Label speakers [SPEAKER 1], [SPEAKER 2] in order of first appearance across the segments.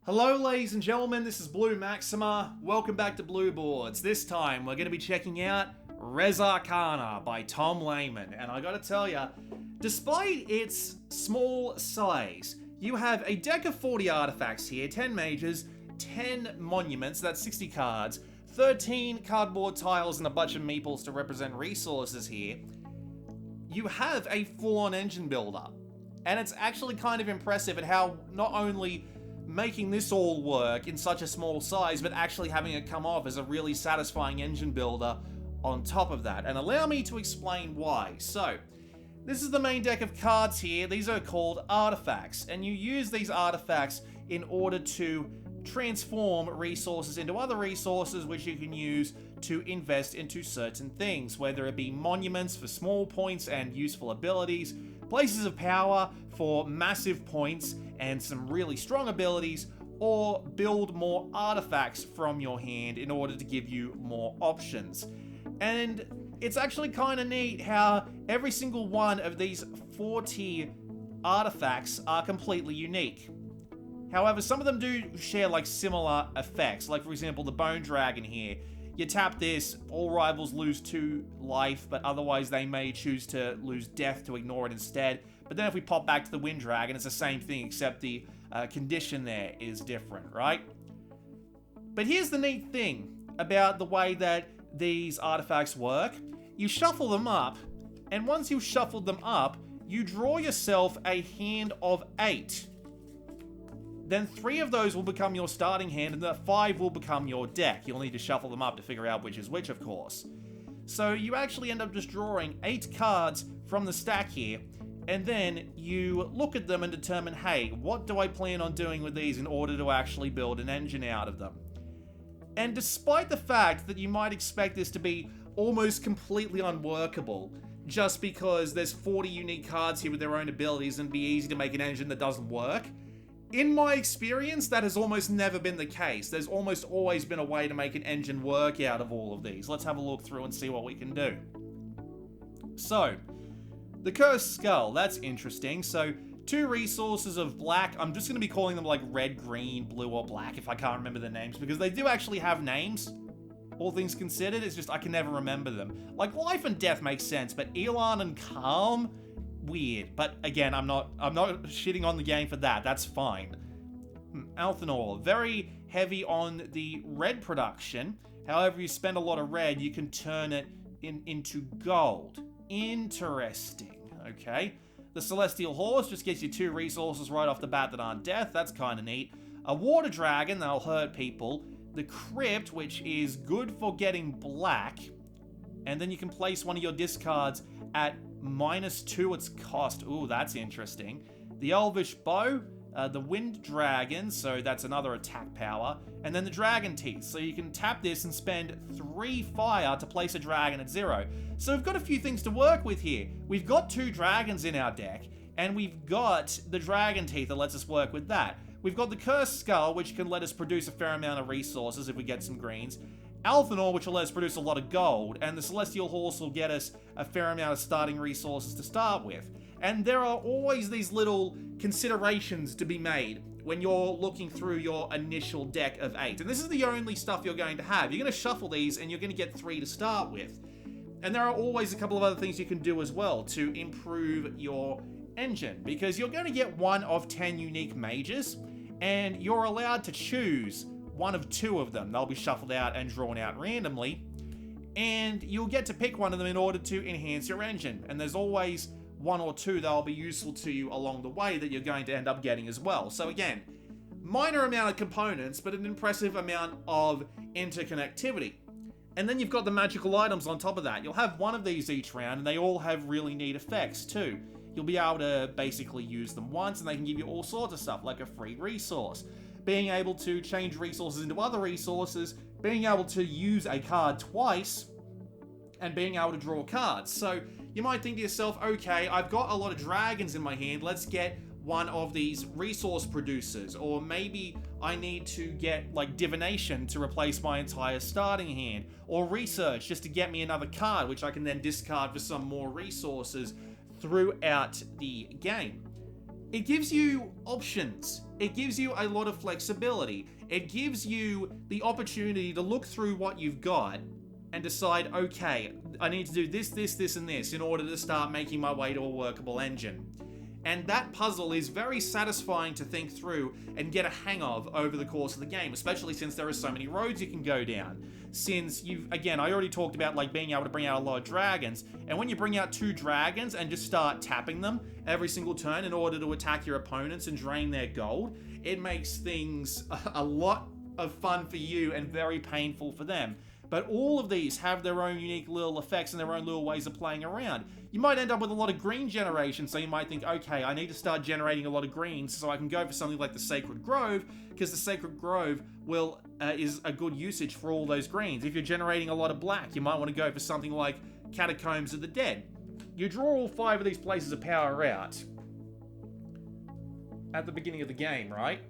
[SPEAKER 1] Hello ladies and gentlemen, this is Blue Maxima. Welcome back to Blue Boards. This time we're going to be checking out Res Arcana by Tom Lehman. And I gotta tell ya, despite its small size, you have a deck of 40 artifacts here, 10 mages, 10 monuments, that's 60 cards, 13 cardboard tiles and a bunch of meeples to represent resources here. You have a full-on engine builder. And it's actually kind of impressive at how not only making this all work in such a small size, but actually having it come off as a really satisfying engine builder on top of that. And allow me to explain why. So, this is the main deck of cards here. These are called artifacts, and you use these artifacts in order to transform resources into other resources which you can use to invest into certain things, whether it be monuments for small points and useful abilities, places of power for massive points and some really strong abilities, or build more artifacts from your hand in order to give you more options. And it's actually kind of neat how every single one of these 40 artifacts are completely unique. However, some of them do share like similar effects. Like for example, the Bone Dragon here. You tap this, all rivals lose 2 life, but otherwise they may choose to lose death to ignore it instead. But then if we pop back to the Wind Dragon, it's the same thing, except the condition there is different, right? But here's the neat thing about the way that these artifacts work. You shuffle them up, and once you've shuffled them up, you draw yourself a hand of 8. Then 3 of those will become your starting hand, and the 5 will become your deck. You'll need to shuffle them up to figure out which is which, of course. So you actually end up just drawing 8 cards from the stack here, and then you look at them and determine, hey, what do I plan on doing with these in order to actually build an engine out of them? And despite the fact that you might expect this to be almost completely unworkable, just because there's 40 unique cards here with their own abilities and be easy to make an engine that doesn't work, in my experience, that has almost never been the case. There's almost always been a way to make an engine work out of all of these. Let's have a look through and see what we can do. So, the Cursed Skull, that's interesting. So, 2 resources of black. I'm just going to be calling them like red, green, blue, or black if I can't remember their names, because they do actually have names, all things considered. It's just I can never remember them. Like, Life and Death makes sense, but Elan and Calm, weird. But again, I'm not shitting on the game for that. That's fine. Althanor, very heavy on the red production. However, you spend a lot of red, you can turn it into gold. Interesting. Okay. The Celestial Horse just gets you 2 resources right off the bat that aren't death. That's kind of neat. A Water Dragon, that'll hurt people. The Crypt, which is good for getting black. And then you can place one of your discards at -2 its cost. Ooh, that's interesting. The Elvish Bow, the Wind Dragon, so that's another attack power. And then the Dragon Teeth, so you can tap this and spend 3 fire to place a dragon at 0. So we've got a few things to work with here. We've got 2 dragons in our deck, and we've got the Dragon Teeth that lets us work with that. We've got the Cursed Skull, which can let us produce a fair amount of resources if we get some greens. Althanor, which will let us produce a lot of gold, and the Celestial Horse will get us a fair amount of starting resources to start with. And there are always these little considerations to be made when you're looking through your initial deck of 8. And this is the only stuff you're going to have. You're going to shuffle these, and you're going to get 3 to start with. And there are always a couple of other things you can do as well to improve your engine, because you're going to get 1 of 10 unique mages, and you're allowed to choose 1 of 2 of them. They'll be shuffled out and drawn out randomly, and you'll get to pick one of them in order to enhance your engine. And there's always 1 or 2 that'll be useful to you along the way that you're going to end up getting as well. So again, minor amount of components, but an impressive amount of interconnectivity. And then you've got the magical items on top of that. You'll have 1 of these each round, and they all have really neat effects too. You'll be able to basically use them once, and they can give you all sorts of stuff, like a free resource. Being able to change resources into other resources, being able to use a card twice, and being able to draw cards. So you might think to yourself, okay, I've got a lot of dragons in my hand, let's get 1 of these resource producers. Or maybe I need to get like divination to replace my entire starting hand, or research just to get me another card, which I can then discard for some more resources throughout the game. It gives you options. It gives you a lot of flexibility. It gives you the opportunity to look through what you've got and decide, okay, I need to do this, this, this, and this in order to start making my way to a workable engine. And that puzzle is very satisfying to think through and get a hang of over the course of the game, especially since there are so many roads you can go down. Since again, I already talked about like being able to bring out a lot of dragons, and when you bring out 2 dragons and just start tapping them every single turn in order to attack your opponents and drain their gold, it makes things a lot of fun for you and very painful for them. But all of these have their own unique little effects and their own little ways of playing around. You might end up with a lot of green generation, so you might think, okay, I need to start generating a lot of greens so I can go for something like the Sacred Grove, because the Sacred Grove is a good usage for all those greens. If you're generating a lot of black, you might want to go for something like Catacombs of the Dead. You draw all 5 of these places of power out at the beginning of the game, right?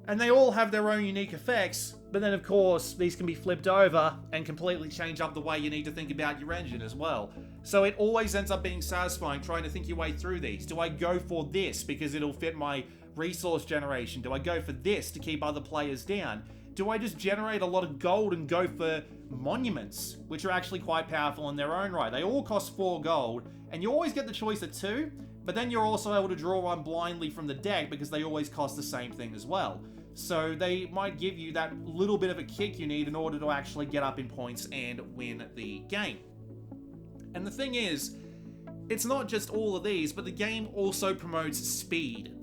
[SPEAKER 1] And they all have their own unique effects, but then of course these can be flipped over and completely change up the way you need to think about your engine as well. So it always ends up being satisfying trying to think your way through these. Do I go for this because it'll fit my resource generation? Do I go for this to keep other players down? Do I just generate a lot of gold and go for monuments, which are actually quite powerful in their own right? They all cost 4 gold, and you always get the choice of 2, but then you're also able to draw one blindly from the deck because they always cost the same thing as well. So they might give you that little bit of a kick you need in order to actually get up in points and win the game. And the thing is, it's not just all of these, but the game also promotes speed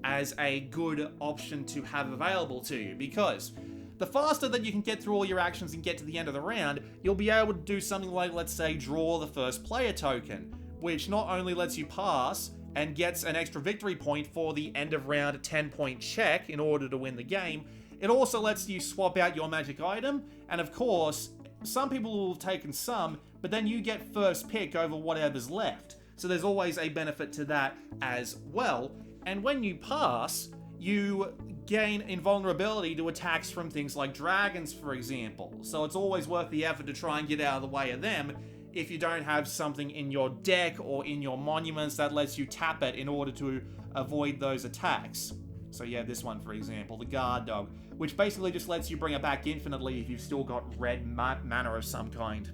[SPEAKER 1] as a good option to have available to you, because the faster that you can get through all your actions and get to the end of the round, you'll be able to do something like, let's say, draw the first player token, which not only lets you pass and gets an extra victory point for the end of round 10-point check in order to win the game, it also lets you swap out your magic item, and of course, some people will have taken some, but then you get first pick over whatever's left. So there's always a benefit to that as well. And when you pass, you gain invulnerability to attacks from things like dragons, for example. So it's always worth the effort to try and get out of the way of them if you don't have something in your deck or in your monuments that lets you tap it in order to avoid those attacks. So yeah, this one, for example, the Guard Dog, which basically just lets you bring it back infinitely if you've still got red mana of some kind.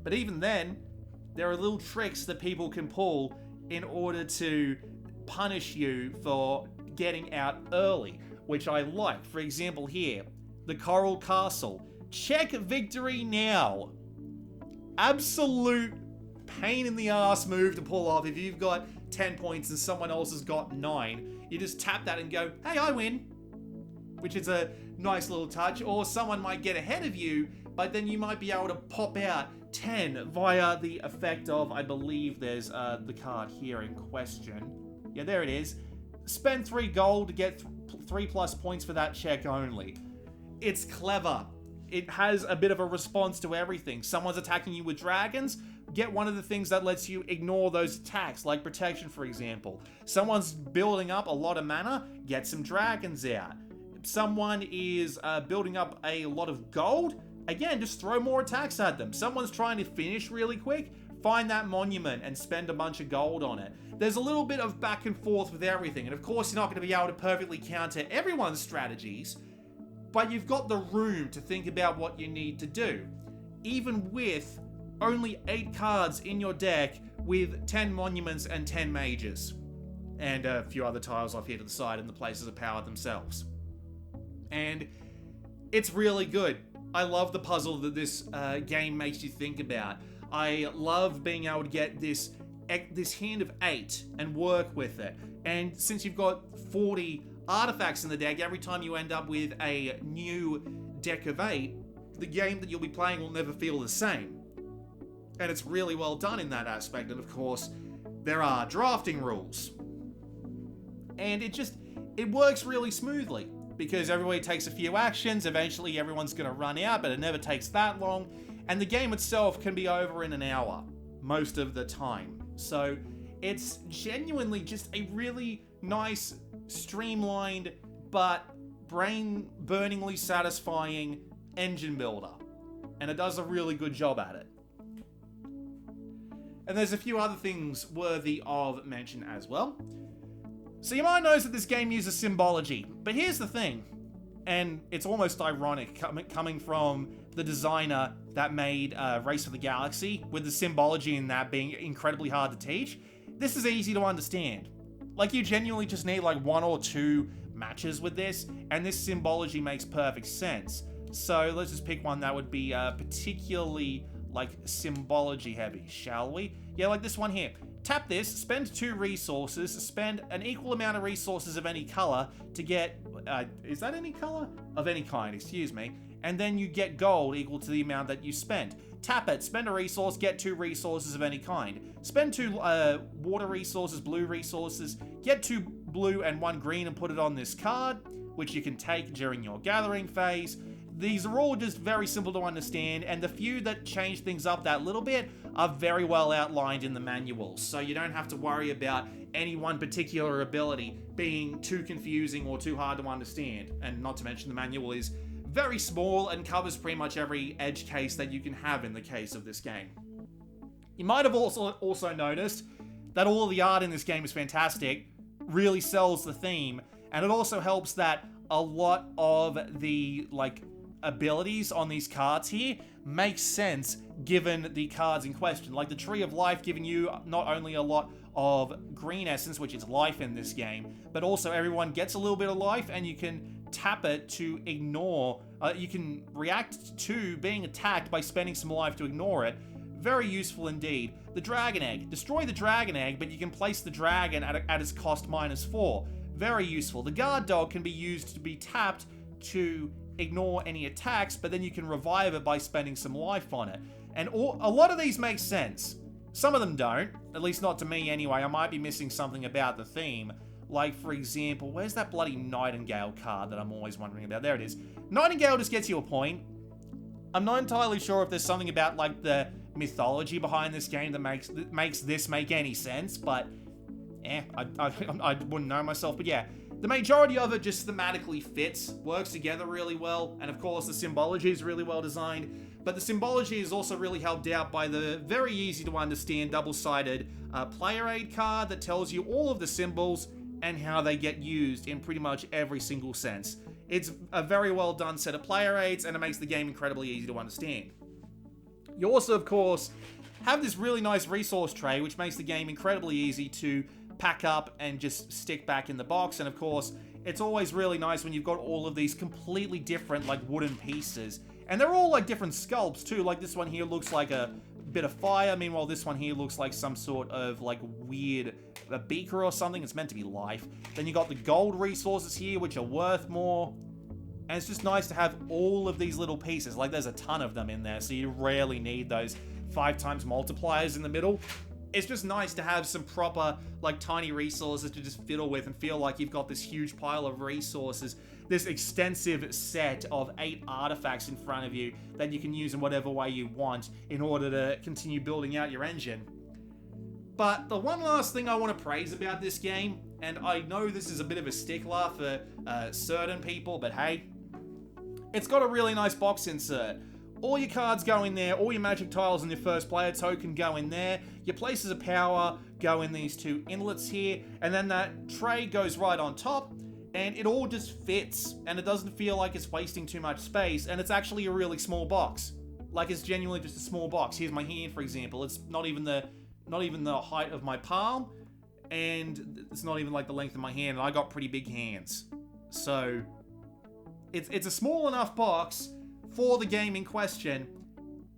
[SPEAKER 1] But even then, there are little tricks that people can pull in order to punish you for getting out early, which I like. For example here, the Coral Castle. Check victory now. Absolute pain in the ass move to pull off if you've got 10 points and someone else has got 9. You just tap that and go, hey, I win. Which is a nice little touch. Or someone might get ahead of you, but then you might be able to pop out 10 via the effect of, I believe there's the card here in question. Yeah, there it is. Spend 3 gold to get 3+ points for that check only. It's clever. It has a bit of a response to everything. Someone's attacking you with dragons, get one of the things that lets you ignore those attacks, like protection, for example. Someone's building up a lot of mana, get some dragons out. Someone is building up a lot of gold, again, just throw more attacks at them. Someone's trying to finish really quick, find that monument and spend a bunch of gold on it. There's a little bit of back and forth with everything, and of course you're not going to be able to perfectly counter everyone's strategies, but you've got the room to think about what you need to do, even with only 8 cards in your deck with 10 monuments and 10 mages, and a few other tiles off here to the side in the places of power themselves. And it's really good. I love the puzzle that this game makes you think about. I love being able to get this hand of 8 and work with it. And since you've got 40 artifacts in the deck, every time you end up with a new deck of 8, the game that you'll be playing will never feel the same. And it's really well done in that aspect. And of course, there are drafting rules. And it works really smoothly, because everybody takes a few actions, eventually everyone's going to run out, but it never takes that long, and the game itself can be over in an hour, most of the time. So it's genuinely just a really nice, streamlined, but brain-burningly satisfying engine builder, and it does a really good job at it. And there's a few other things worthy of mention as well. So you might notice that this game uses symbology, but here's the thing, and it's almost ironic coming from the designer that made Race for the Galaxy, with the symbology in that being incredibly hard to teach. This is easy to understand. Like, you genuinely just need like 1 or 2 matches with this, and this symbology makes perfect sense. So let's just pick one that would be particularly like symbology heavy, shall we? Yeah, like this one here. Tap this, spend 2 resources, spend an equal amount of resources of any color to get, is that any color? Of any kind, excuse me. And then you get gold equal to the amount that you spent. Tap it, spend a resource, get 2 resources of any kind. Spend 2 water resources, blue resources, get 2 blue and 1 green and put it on this card, which you can take during your gathering phase. These are all just very simple to understand, and the few that change things up that little bit are very well outlined in the manual, so you don't have to worry about any one particular ability being too confusing or too hard to understand. And not to mention the manual is very small and covers pretty much every edge case that you can have in the case of this game. You might have also noticed that all of the art in this game is fantastic, really sells the theme, and it also helps that a lot of the abilities on these cards here make sense given the cards in question. Like the Tree of Life giving you not only a lot of green essence, which is life in this game, but also everyone gets a little bit of life, and you can tap it to ignore, you can react to being attacked by spending some life to ignore it. Very useful indeed. The Dragon Egg. Destroy the Dragon Egg, but you can place the dragon at its cost -4. Very useful. The Guard Dog can be used to be tapped to ignore any attacks, but then you can revive it by spending some life on it. And a lot of these make sense. Some of them don't, at least not to me anyway. I might be missing something about the theme. Like, for example, where's that bloody Nightingale card that I'm always wondering about? There it is. Nightingale just gets you a point. I'm not entirely sure if there's something about, like, the mythology behind this game that makes this make any sense, but I wouldn't know myself. But yeah, the majority of it just thematically fits, works together really well, and of course the symbology is really well designed, but the symbology is also really helped out by the very easy to understand double-sided player aid card that tells you all of the symbols and how they get used in pretty much every single sense. It's a very well done set of player aids, and it makes the game incredibly easy to understand. You also, of course, have this really nice resource tray, which makes the game incredibly easy to pack up and just stick back in the box. And of course, it's always really nice when you've got all of these completely different, like, wooden pieces. And they're all, like, different sculpts, too. Like, this one here looks like a bit of fire. Meanwhile, this one here looks like some sort of, like, weird beaker or something. It's meant to be life. Then you got the gold resources here, which are worth more. And it's just nice to have all of these little pieces. Like, there's a ton of them in there, so you rarely need those 5x multipliers in the middle. It's just nice to have some proper, like, tiny resources to just fiddle with and feel like you've got this huge pile of resources, this extensive set of 8 artifacts in front of you that you can use in whatever way you want in order to continue building out your engine. But the one last thing I want to praise about this game, and I know this is a bit of a stickler for certain people, but hey, it's got a really nice box insert. All your cards go in there, all your magic tiles and your first player token go in there, your places of power go in these 2 inlets here, and then that tray goes right on top, and it all just fits, and it doesn't feel like it's wasting too much space, and it's actually a really small box. Like, it's genuinely just a small box. Here's my hand, for example. It's not even the height of my palm, and it's not even like the length of my hand, and I got pretty big hands. So it's a small enough box for the game in question,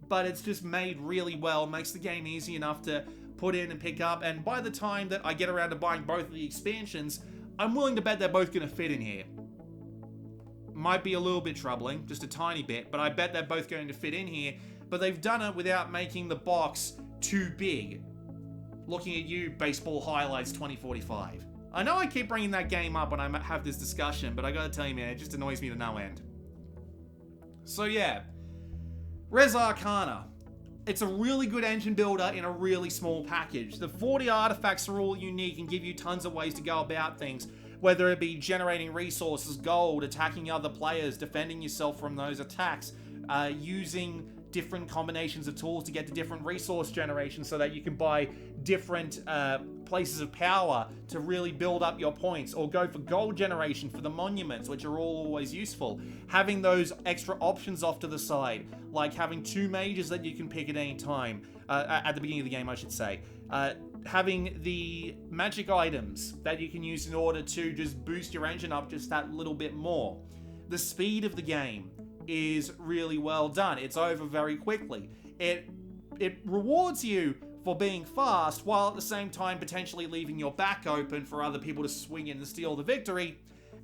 [SPEAKER 1] but it's just made really well, makes the game easy enough to put in and pick up, and by the time that I get around to buying both of the expansions, I'm willing to bet they're both going to fit in here. Might be a little bit troubling, just a tiny bit, but I bet they're both going to fit in here, but they've done it without making the box too big. Looking at you, Baseball Highlights 2045. I know I keep bringing that game up when I have this discussion, but I gotta tell you, man, it just annoys me to no end. So yeah, Res Arcana. It's a really good engine builder in a really small package. The 40 artifacts are all unique and give you tons of ways to go about things, whether it be generating resources, gold, attacking other players, defending yourself from those attacks, using different combinations of tools to get to different resource generation so that you can buy different places of power to really build up your points, or go for gold generation for the monuments, which are all always useful. Having those extra options off to the side, like having 2 mages that you can pick at any time, at the beginning of the game, I should say. Having the magic items that you can use in order to just boost your engine up just that little bit more. The speed of the game is really well done. It's over very quickly. It rewards you for being fast, while at the same time potentially leaving your back open for other people to swing in and steal the victory.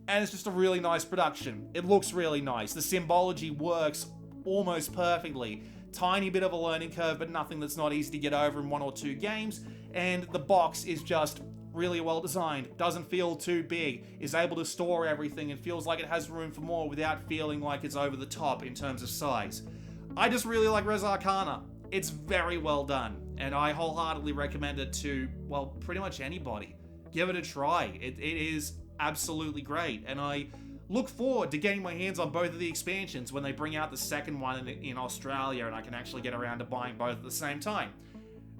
[SPEAKER 1] And it's just a really nice production. It looks really nice. The symbology works almost perfectly. Tiny bit of a learning curve, but nothing that's not easy to get over in 1 or 2 games. And the box is just really well designed, doesn't feel too big, is able to store everything, and feels like it has room for more without feeling like it's over the top in terms of size. I just really like Res Arcana. It's very well done, and I wholeheartedly recommend it to, well, pretty much anybody. Give it a try. It is absolutely great, and I look forward to getting my hands on both of the expansions when they bring out the second one in Australia, and I can actually get around to buying both at the same time.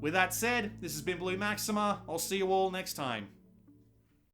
[SPEAKER 1] With that said, this has been Blue Maxima. I'll see you all next time.